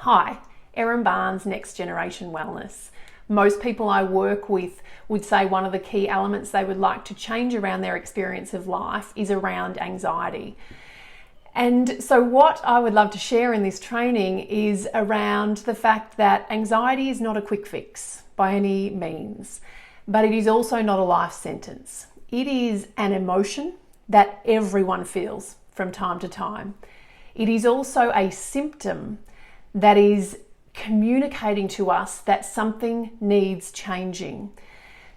Hi, Erin Barnes, Next Generation Wellness. Most people I work with would say one of the key elements they would like to change around their experience of life is around anxiety. And so what I would love to share in this training is around the fact that anxiety is not a quick fix by any means, but it is also not a life sentence. It is an emotion that everyone feels from time to time. It is also a symptom that is communicating to us that something needs changing.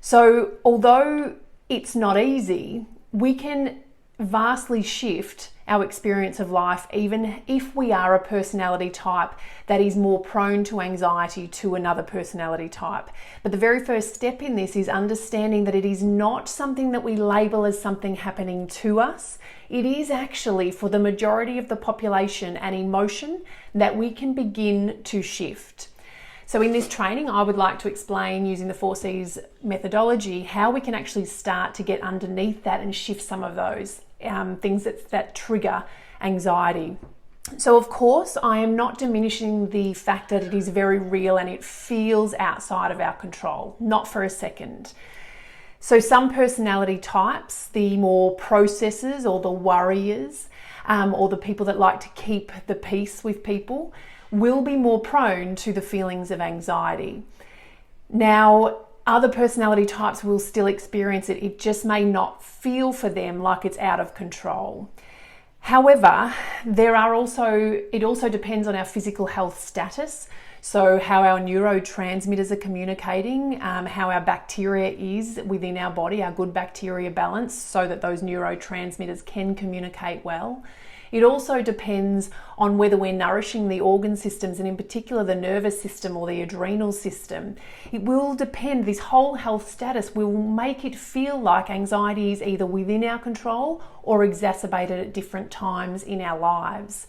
So although it's not easy, we can vastly shift our experience of life even if we are a personality type that is more prone to anxiety to another personality type. But the very first step in this is understanding that it is not something that we label as something happening to us. It is actually, for the majority of the population, an emotion that we can begin to shift. So in this training, I would like to explain, using the 4Cs methodology, how we can actually start to get underneath that and shift some of those things that trigger anxiety. So of course, I am not diminishing the fact that it is very real and it feels outside of our control, not for a second. So some personality types, the more processors or the worriers, or the people that like to keep the peace with people, will be more prone to the feelings of anxiety. Now, other personality types will still experience it. It just may not feel for them like it's out of control. However, it also depends on our physical health status. So how our neurotransmitters are communicating, how our bacteria is within our body, our good bacteria balance, so that those neurotransmitters can communicate well. It also depends on whether we're nourishing the organ systems, and in particular the nervous system or the adrenal system. It will depend, this whole health status will make it feel like anxiety is either within our control or exacerbated at different times in our lives.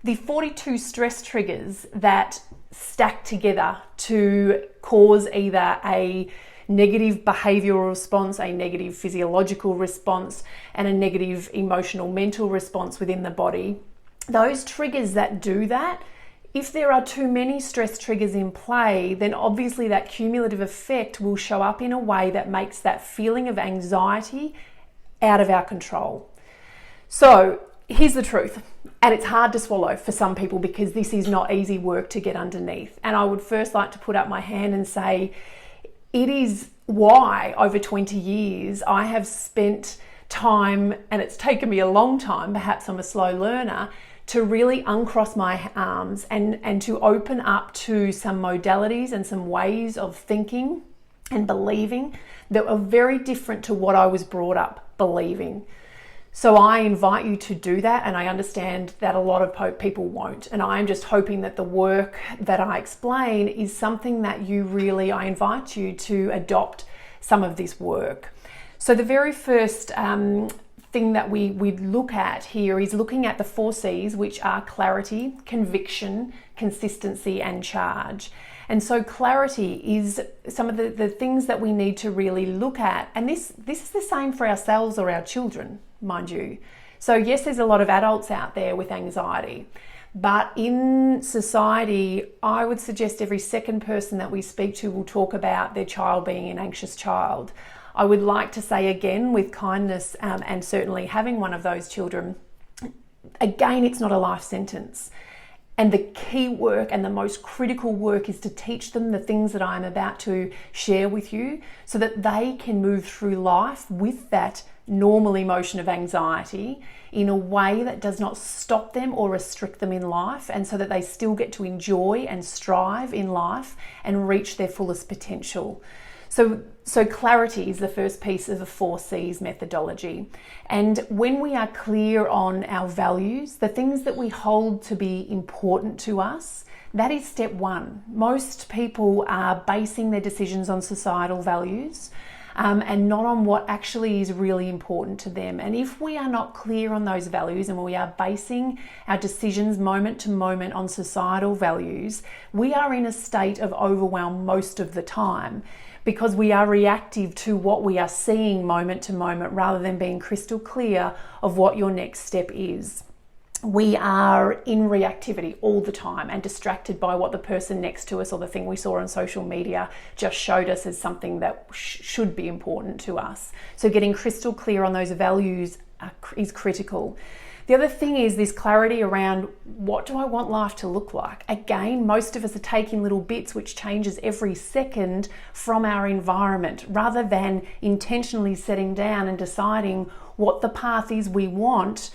The 42 stress triggers that stack together to cause either a negative behavioural response, a negative physiological response, and a negative emotional mental response within the body. Those triggers that do that, if there are too many stress triggers in play, then obviously that cumulative effect will show up in a way that makes that feeling of anxiety out of our control. So here's the truth, and it's hard to swallow for some people because this is not easy work to get underneath. And I would first like to put up my hand and say, it is why over 20 years I have spent time, and it's taken me a long time, perhaps I'm a slow learner, to really uncross my arms and to open up to some modalities and some ways of thinking and believing that are very different to what I was brought up believing. So I invite you to do that, and I understand that a lot of people won't. And I'm just hoping that the work that I explain is something that I invite you to adopt some of this work. So the very first thing that we look at here is looking at the 4Cs, which are clarity, conviction, consistency, and charge. And so clarity is some of the things that we need to really look at. And this is the same for ourselves or our children, mind you. So yes, there's a lot of adults out there with anxiety, but in society, I would suggest every second person that we speak to will talk about their child being an anxious child. I would like to say again, with kindness, and certainly having one of those children, again, it's not a life sentence. And the key work and the most critical work is to teach them the things that I'm about to share with you so that they can move through life with that normal emotion of anxiety in a way that does not stop them or restrict them in life, and so that they still get to enjoy and strive in life and reach their fullest potential. So clarity is the first piece of the 4Cs methodology. And when we are clear on our values, the things that we hold to be important to us, that is step one. Most people are basing their decisions on societal values and not on what actually is really important to them. And if we are not clear on those values and we are basing our decisions moment to moment on societal values, we are in a state of overwhelm most of the time, because we are reactive to what we are seeing moment to moment rather than being crystal clear of what your next step is. we are in reactivity all the time and distracted by what the person next to us or the thing we saw on social media just showed us as something that should be important to us. So getting crystal clear on those values is critical. The other thing is this clarity around, what do I want life to look like? Again, most of us are taking little bits which changes every second from our environment, rather than intentionally setting down and deciding what the path is we want,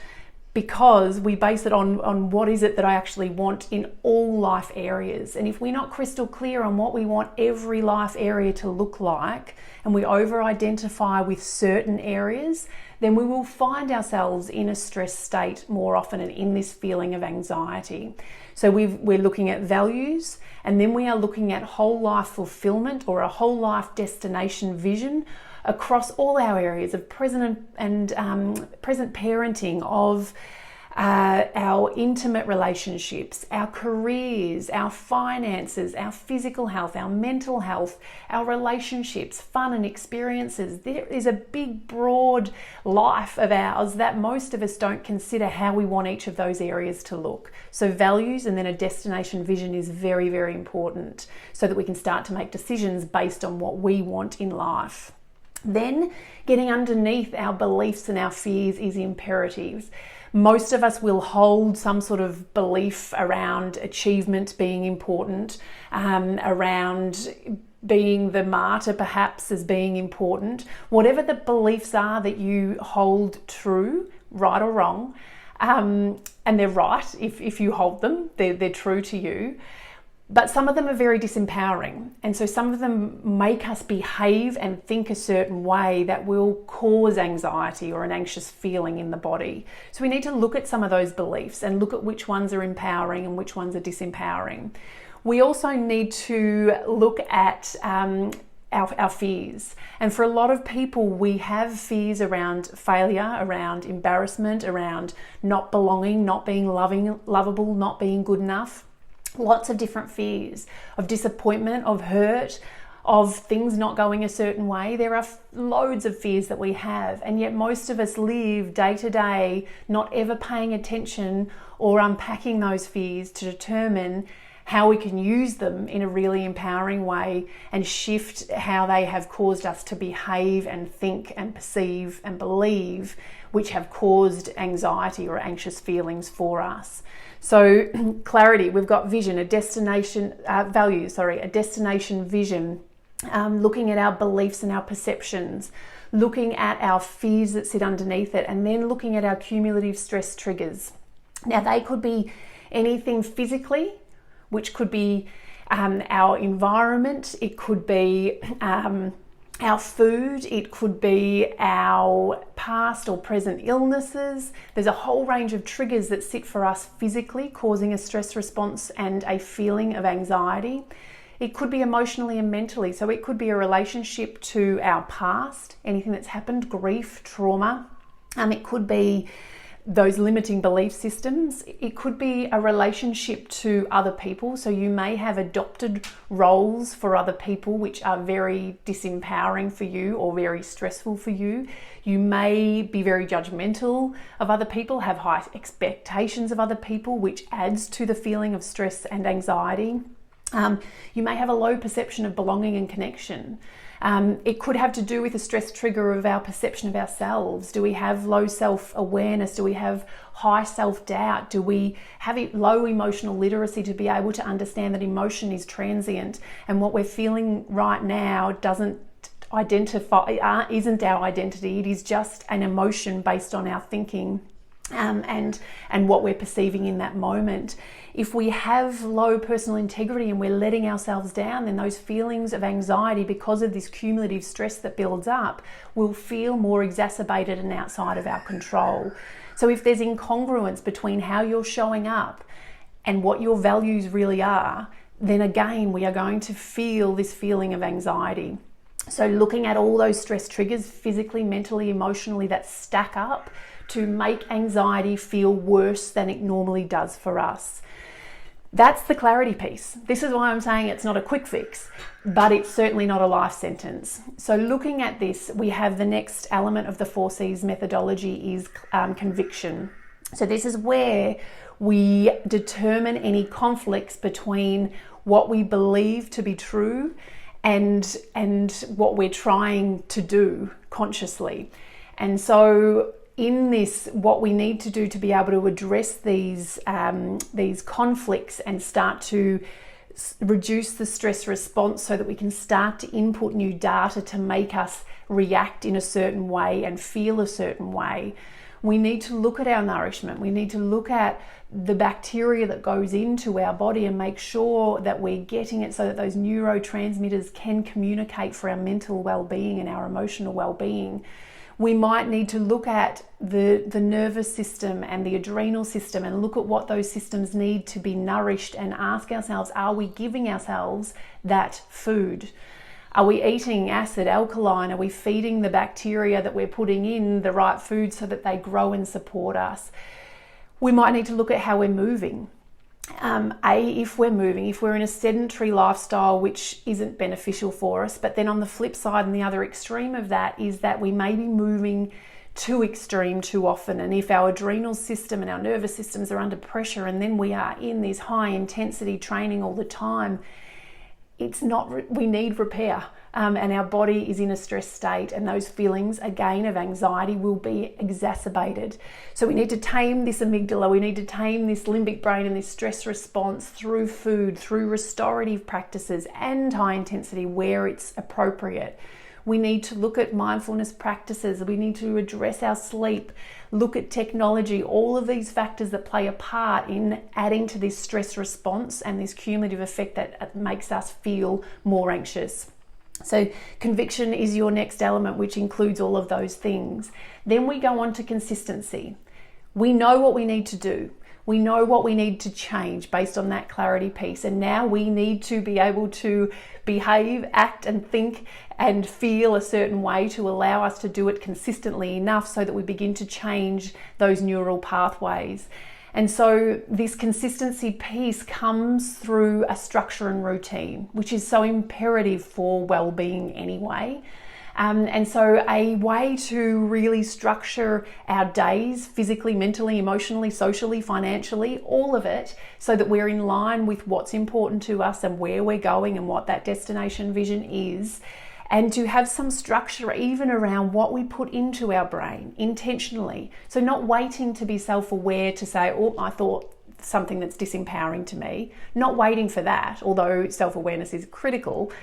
because we base it on what is it that I actually want in all life areas. And if we're not crystal clear on what we want every life area to look like, and we over-identify with certain areas, then we will find ourselves in a stress state more often and in this feeling of anxiety. So we're looking at values, and then we are looking at whole life fulfillment or a whole life destination vision across all our areas of present parenting, of our intimate relationships, our careers, our finances, our physical health, our mental health, our relationships, fun and experiences. There is a big, broad life of ours that most of us don't consider how we want each of those areas to look. So values and then a destination vision is very, very important, so that we can start to make decisions based on what we want in life. Then getting underneath our beliefs and our fears is imperative. Most of us will hold some sort of belief around achievement being important, around being the martyr perhaps as being important. Whatever the beliefs are that you hold true, right or wrong, and they're right if you hold them, they're true to you. But some of them are very disempowering. And so some of them make us behave and think a certain way that will cause anxiety or an anxious feeling in the body. So we need to look at some of those beliefs and look at which ones are empowering and which ones are disempowering. We also need to look at our fears. And for a lot of people, we have fears around failure, around embarrassment, around not belonging, not being lovable, not being good enough. Lots of different fears of disappointment, of hurt, of things not going a certain way. There are loads of fears that we have, and yet most of us live day to day not ever paying attention or unpacking those fears to determine how we can use them in a really empowering way and shift how they have caused us to behave and think and perceive and believe, which have caused anxiety or anxious feelings for us. So clarity, we've got vision, a destination vision, looking at our beliefs and our perceptions, looking at our fears that sit underneath it, and then looking at our cumulative stress triggers. Now they could be anything physically, which could be our environment, it could be our food, it could be our past or present illnesses. There's a whole range of triggers that sit for us physically, causing a stress response and a feeling of anxiety. It could be emotionally and mentally. So it could be a relationship to our past, anything that's happened, grief, trauma. It could be those limiting belief systems. It could be a relationship to other people. So you may have adopted roles for other people which are very disempowering for you or very stressful for you. You may be very judgmental of other people, have high expectations of other people, which adds to the feeling of stress and anxiety. You may have a low perception of belonging and connection. It could have to do with a stress trigger of our perception of ourselves. Do we have low self-awareness? Do we have high self-doubt? Do we have low emotional literacy to be able to understand that emotion is transient and what we're feeling right now isn't our identity? It is just an emotion based on our thinking and what we're perceiving in that moment. If we have low personal integrity and we're letting ourselves down, then those feelings of anxiety because of this cumulative stress that builds up will feel more exacerbated and outside of our control. So if there's incongruence between how you're showing up and what your values really are, then again, we are going to feel this feeling of anxiety. So looking at all those stress triggers, physically, mentally, emotionally, that stack up to make anxiety feel worse than it normally does for us. That's the clarity piece. This is why I'm saying it's not a quick fix, but it's certainly not a life sentence. So looking at this, we have the next element of the 4Cs methodology is conviction. So this is where we determine any conflicts between what we believe to be true and what we're trying to do consciously. And so in this, what we need to do to be able to address these conflicts and start to reduce the stress response so that we can start to input new data to make us react in a certain way and feel a certain way, we need to look at our nourishment. We need to look at the bacteria that goes into our body and make sure that we're getting it so that those neurotransmitters can communicate for our mental well-being and our emotional well-being. We might need to look at the nervous system and the adrenal system and look at what those systems need to be nourished and ask ourselves, are we giving ourselves that food? Are we eating acid, alkaline? Are we feeding the bacteria that we're putting in the right food so that they grow and support us? We might need to look at how we're moving. If we're moving, if we're in a sedentary lifestyle, which isn't beneficial for us, but then on the flip side and the other extreme of that is that we may be moving too extreme too often. And if our adrenal system and our nervous systems are under pressure and then we are in this high intensity training all the time, we need repair. And our body is in a stress state, and those feelings again of anxiety will be exacerbated. So we need to tame this amygdala, we need to tame this limbic brain and this stress response through food, through restorative practices and high intensity where it's appropriate. We need to look at mindfulness practices, we need to address our sleep, look at technology, all of these factors that play a part in adding to this stress response and this cumulative effect that makes us feel more anxious. So conviction is your next element, which includes all of those things. Then we go on to consistency. We know what we need to do. We know what we need to change based on that clarity piece. And now we need to be able to behave, act, and think and feel a certain way to allow us to do it consistently enough so that we begin to change those neural pathways. And so this consistency piece comes through a structure and routine, which is so imperative for well-being anyway. And so a way to really structure our days physically, mentally, emotionally, socially, financially, all of it, so that we're in line with what's important to us and where we're going and what that destination vision is. And to have some structure even around what we put into our brain intentionally. So not waiting to be self-aware to say, oh, I thought something that's disempowering to me. Not waiting for that, although self-awareness is critical.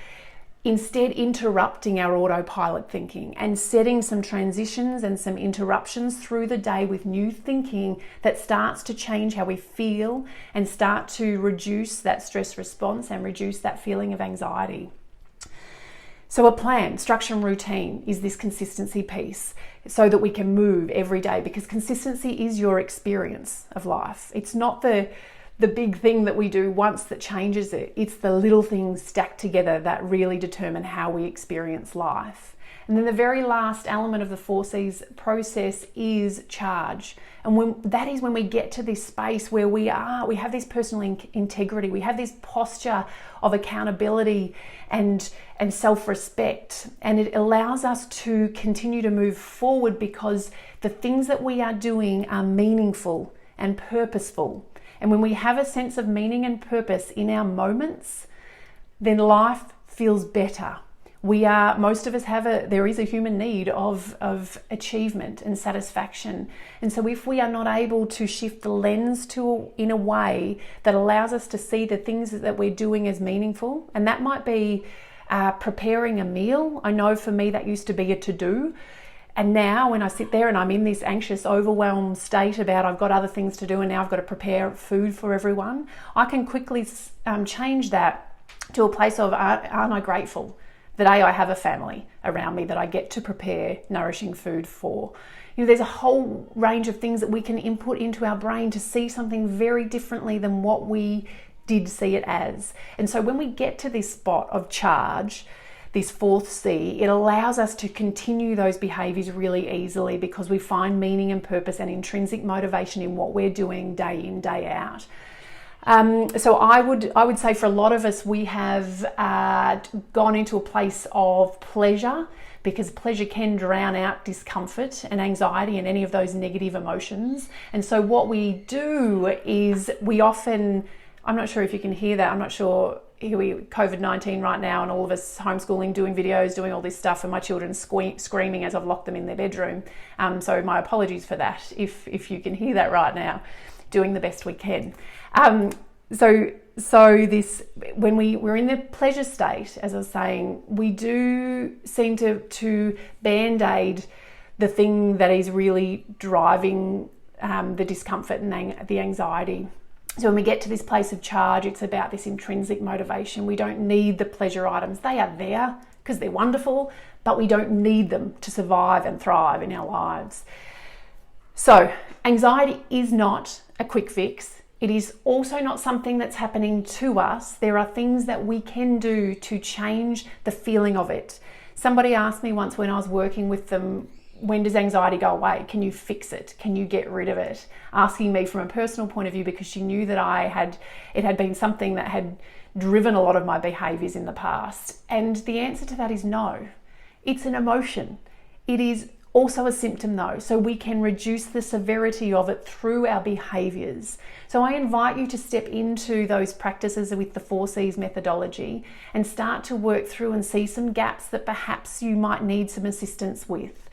Instead, interrupting our autopilot thinking and setting some transitions and some interruptions through the day with new thinking that starts to change how we feel and start to reduce that stress response and reduce that feeling of anxiety. So a plan, structure and routine is this consistency piece so that we can move every day, because consistency is your experience of life. It's not the big thing that we do once that changes it. It's the little things stacked together that really determine how we experience life. And then the very last element of the 4C's process is charge. And that is when we get to this space where we have this personal integrity, we have this posture of accountability and self-respect. And it allows us to continue to move forward because the things that we are doing are meaningful and purposeful. And when we have a sense of meaning and purpose in our moments, then life feels better. Most of us there is a human need of achievement and satisfaction. And so if we are not able to shift the lens in a way that allows us to see the things that we're doing as meaningful, and that might be preparing a meal. I know for me that used to be a to-do. And now when I sit there and I'm in this anxious, overwhelmed state about I've got other things to do and now I've got to prepare food for everyone, I can quickly change that to a place of aren't I grateful that I have a family around me that I get to prepare nourishing food for. There's a whole range of things that we can input into our brain to see something very differently than what we did see it as. And so when we get to this spot of charge, this 4th C, it allows us to continue those behaviors really easily because we find meaning and purpose and intrinsic motivation in what we're doing day in, day out. So I would say for a lot of us, we have gone into a place of pleasure, because pleasure can drown out discomfort and anxiety and any of those negative emotions. And so what we do is we often, I'm not sure if you can hear that, I'm not sure, here we COVID-19 right now, and all of us homeschooling, doing videos, doing all this stuff, and my children screaming as I've locked them in their bedroom. So my apologies for that, if you can hear that right now. Doing the best we can. So this, when we're in the pleasure state, as I was saying, we do seem to band-aid the thing that is really driving the discomfort and the anxiety. So when we get to this place of charge, it's about this intrinsic motivation. We don't need the pleasure items. They are there because they're wonderful, but we don't need them to survive and thrive in our lives. So anxiety is not a quick fix. It is also not something that's happening to us. There are things that we can do to change the feeling of it. Somebody asked me once when I was working with them, when does anxiety go away? Can you fix it? Can you get rid of it? Asking me from a personal point of view, because she knew that it had been something that had driven a lot of my behaviors in the past. And the answer to that is no. It's an emotion. It is also a symptom though, so we can reduce the severity of it through our behaviors. So I invite you to step into those practices with the 4Cs methodology and start to work through and see some gaps that perhaps you might need some assistance with.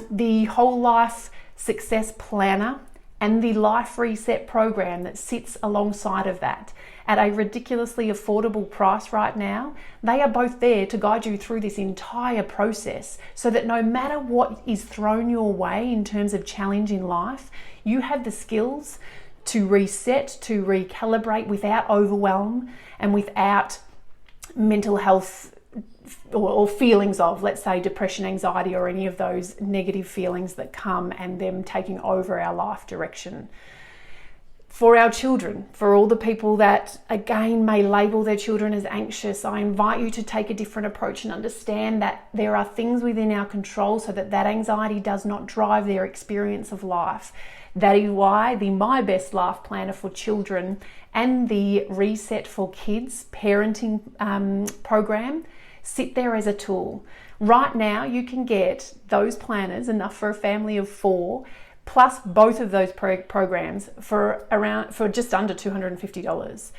The Whole Life Success Planner and the Life Reset program that sits alongside of that at a ridiculously affordable price right now, they are both there to guide you through this entire process, so that no matter what is thrown your way in terms of challenge in life, you have the skills to reset, to recalibrate without overwhelm and without mental health or feelings of, let's say, depression, anxiety, or any of those negative feelings that come and them taking over our life direction. For our children, for all the people that again may label their children as anxious, I invite you to take a different approach and understand that there are things within our control so that anxiety does not drive their experience of life. That is why the My Best Life Planner for children and the Reset for Kids parenting program sit there as a tool. Right now, you can get those planners, enough for a family of 4, plus both of those programs for just under $250.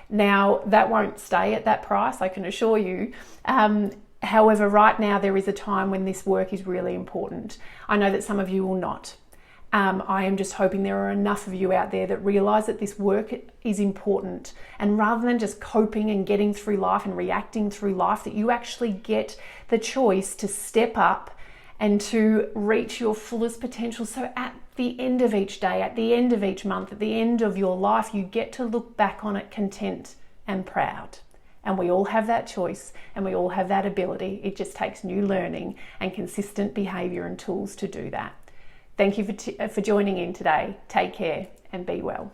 Now, that won't stay at that price, I can assure you. However, right now there is a time when this work is really important. I know that some of you will not. I am just hoping there are enough of you out there that realise that this work is important, and rather than just coping and getting through life and reacting through life, that you actually get the choice to step up and to reach your fullest potential. So at the end of each day, at the end of each month, at the end of your life, you get to look back on it content and proud. And we all have that choice, and we all have that ability. It just takes new learning and consistent behaviour and tools to do that. Thank you for joining in today. Take care and be well.